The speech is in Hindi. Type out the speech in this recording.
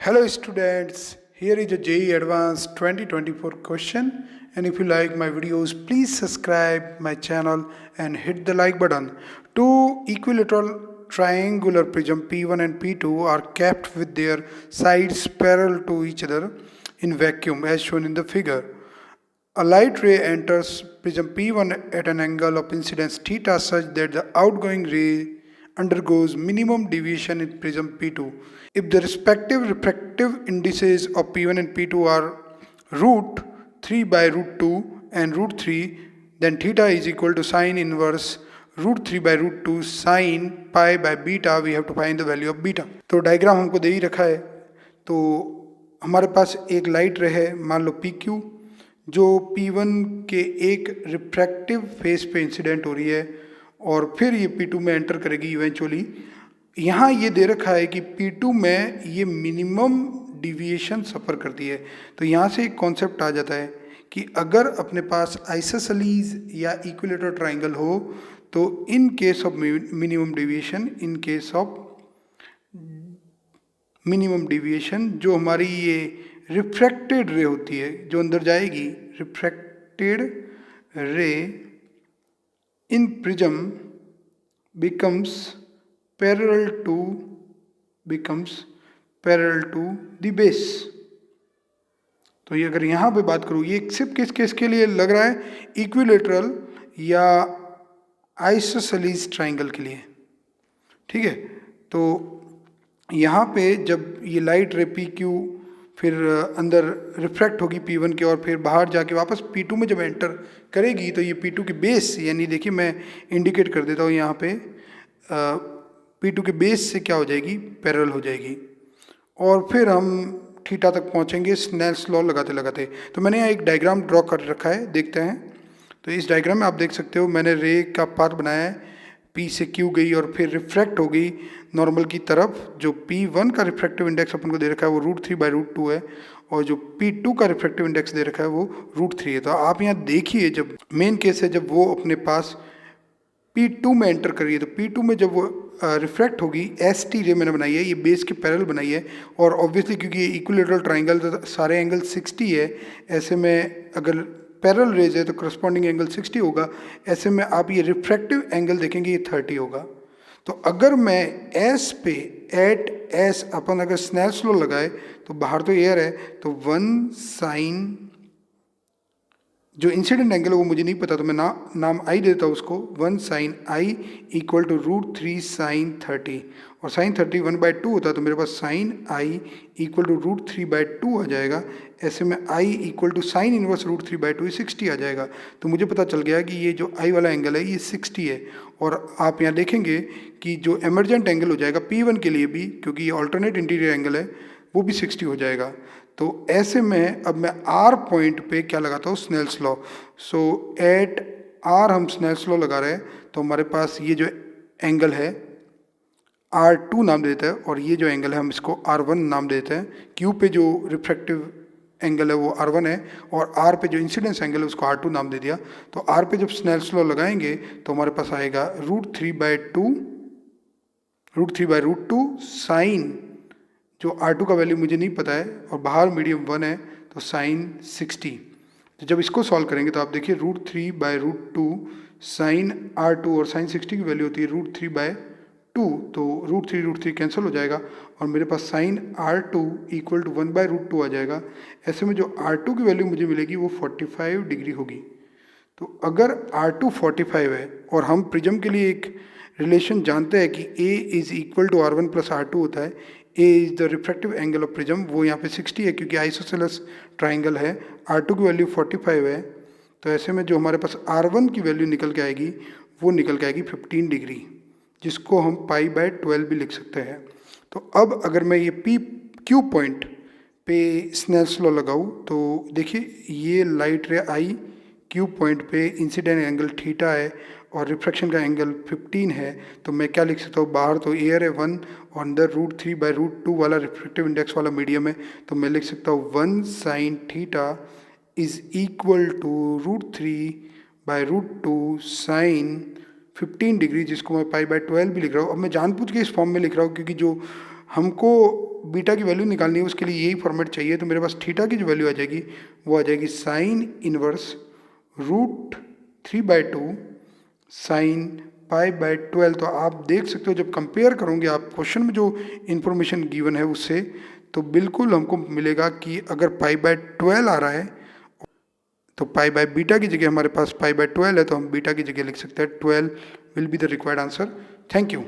Hello students, here is a JEE Advanced 2024 question, and if you like my videos, please subscribe my channel and hit the like button. Two equilateral triangular prism P1 and P2 are kept with their sides parallel to each other in vacuum as shown in the figure. A light ray enters prism P1 at an angle of incidence theta such that the outgoing ray undergoes minimum deviation in prism P2. If the respective refractive indices of P1 and P2 are root 3 by root 2 and root 3, then theta is equal to sine inverse root 3 by root 2 sine pi by beta. We have to find the value of beta. तो डायग्राम हमको दे ही रखा है। तो हमारे पास एक लाइट रे है, मान लो PQ, जो P1 के एक रिफ्रैक्टिव फेस पे इंसिडेंट हो रही है और फिर ये P2 में एंटर करेगी इवेंचुअली। यहाँ ये दे रखा है कि P2 में ये मिनिमम डिविएशन सफ़र करती है। तो यहाँ से एक कॉन्सेप्ट आ जाता है कि अगर अपने पास आइसोसेलेस या इक्विलेटरल ट्राइंगल हो तो in case of minimum deviation जो हमारी ये रिफ्रैक्टेड रे होती है जो अंदर जाएगी, रिफ्रैक्टेड रे इन prism becomes parallel to the base। तो ये अगर यहाँ पे बात करूँ, ये सिर्फ किस केस के लिए लग रहा है, इक्विलेटरल या आइसोसेलेस ट्राइंगल के लिए, ठीक है। तो यहाँ पे जब ये लाइट रे PQ फिर अंदर रिफ्रैक्ट होगी P1 के और फिर बाहर जाके वापस P2 में जब एंटर करेगी तो ये P2 के बेस, यानी देखिए मैं इंडिकेट कर देता हूँ यहाँ पे, P2 के बेस से क्या हो जाएगी, पैरेलल हो जाएगी और फिर हम थीटा तक पहुँचेंगे स्नेल्स लॉ लगाते लगाते। तो मैंने यहाँ एक डायग्राम ड्रॉ कर रखा है, देखते हैं। तो इस डायग्राम में आप देख सकते हो मैंने रे का पाथ बनाया है, P से Q गई और फिर रिफ्रैक्ट हो गई नॉर्मल की तरफ। जो P1 का रिफ्रैक्टिव इंडेक्स अपन को दे रखा है वो रूट 3 बाई रूट 2 है और जो P2 का रिफ्रैक्टिव इंडेक्स दे रखा है वो रूट 3 है। तो आप यहाँ देखिए, जब मेन केस है जब वो अपने पास P2 में एंटर करिए तो P2 में जब वो रिफ्रैक्ट होगी, ST रे मैंने बनाई है, ये बेस के पैरेलल बनाई है और ऑब्वियसली क्योंकि ये इक्विलेटरल ट्राइंगल तो सारे एंगल 60 है, ऐसे में अगर पैरेलल रेज है तो करस्पॉन्डिंग एंगल 60 होगा। ऐसे में आप ये रिफ्रैक्टिव एंगल देखेंगे ये 30 होगा। तो अगर मैं S पे एट S अपन अगर स्नेल्स लॉ लगाए तो बाहर तो एयर है, तो 1 साइन जो इंसिडेंट एंगल है वो मुझे नहीं पता, तो मैं नाम I देता हूँ उसको, 1 sine I equal to root 3 sine 30 और साइन 30 1/2 होता है तो मेरे पास sine I equal to root 3/2 आ जाएगा। ऐसे में I equal to sine inverse root 3/2 60 आ जाएगा। तो मुझे पता चल गया कि ये जो I वाला एंगल है ये 60 है। और आप यहाँ देखेंगे कि जो एमरजेंट एंगल हो जाएगा P1 के लिए भी, क्योंकि ये ऑल्टरनेट इंटीरियर एंगल है, वो भी 60 हो जाएगा। तो ऐसे में अब मैं R पॉइंट पे क्या लगाता हूँ, स्नेल्स लॉ। सो एट R हम स्नेल्स लॉ लगा रहे हैं तो हमारे पास ये जो एंगल है R2 नाम देते हैं और ये जो एंगल है हम इसको R1 नाम देते हैं। Q पे जो रिफ्रैक्टिव एंगल है वो R1 है और R पे जो इंसिडेंस एंगल है उसको R2 नाम दे दिया। तो R पे जब स्नेल्स लॉ लगाएंगे तो हमारे पास आएगा रूट 3 बाई रूट 2 साइन, जो R2 का वैल्यू मुझे नहीं पता है और बाहर मीडियम 1 है तो साइन 60। तो जब इसको सॉल्व करेंगे तो आप देखिए root 3 by root 2 sign R2 और साइन 60 की वैल्यू होती है रूट 3/2, तो रूट 3 कैंसिल हो जाएगा और मेरे पास साइन R2 इक्वल टू 1/√2 आ जाएगा। ऐसे में जो R2 की वैल्यू मुझे मिलेगी वो 45 डिग्री होगी। तो अगर R2 45 है और हम प्रिज्म के लिए एक रिलेशन जानते हैं कि A is equal to R1 plus R2 होता है, A is the refractive angle of prism, वो यहाँ पे 60 है क्योंकि आइसोसेलेस ट्राइंगल है, R2 की वैल्यू 45 है। तो ऐसे में जो हमारे पास R1 की वैल्यू निकल के आएगी वो निकल के आएगी 15 डिग्री, जिसको हम π/12 भी लिख सकते हैं। तो अब अगर मैं ये Q पॉइंट पे स्नेल्स लॉ लगाऊँ तो देखिए ये लाइट रे I Q पॉइंट पे इंसिडेंट एंगल थीटा है और रिफ्रैक्शन का एंगल 15 है। तो मैं क्या लिख सकता हूँ, बाहर तो एयर है 1 और अंदर रूट 3/√2 वाला रिफ्रैक्टिव इंडेक्स वाला मीडियम है, तो मैं लिख सकता हूँ 1 sine theta is equal to root 3/√2 sine 15 degree, जिसको मैं π/12 भी लिख रहा हूँ। अब मैं जानबूझ के इस फॉर्म में लिख रहा हूँ क्योंकि जो हमको बीटा की वैल्यू निकालनी है, उसके लिए यही फॉर्मेट चाहिए। तो मेरे पास थीटा की जो वैल्यू आ जाएगी वो आ जाएगी साइन इनवर्स √3/2 साइन π/12। तो आप देख सकते हो जब कंपेयर करोगे आप क्वेश्चन में जो इन्फॉर्मेशन गिवन है उससे, तो बिल्कुल हमको मिलेगा कि अगर π/12 आ रहा है तो π/बीटा की जगह हमारे पास π/12 है, तो हम बीटा की जगह लिख सकते हैं 12 will be the required answer. Thank you.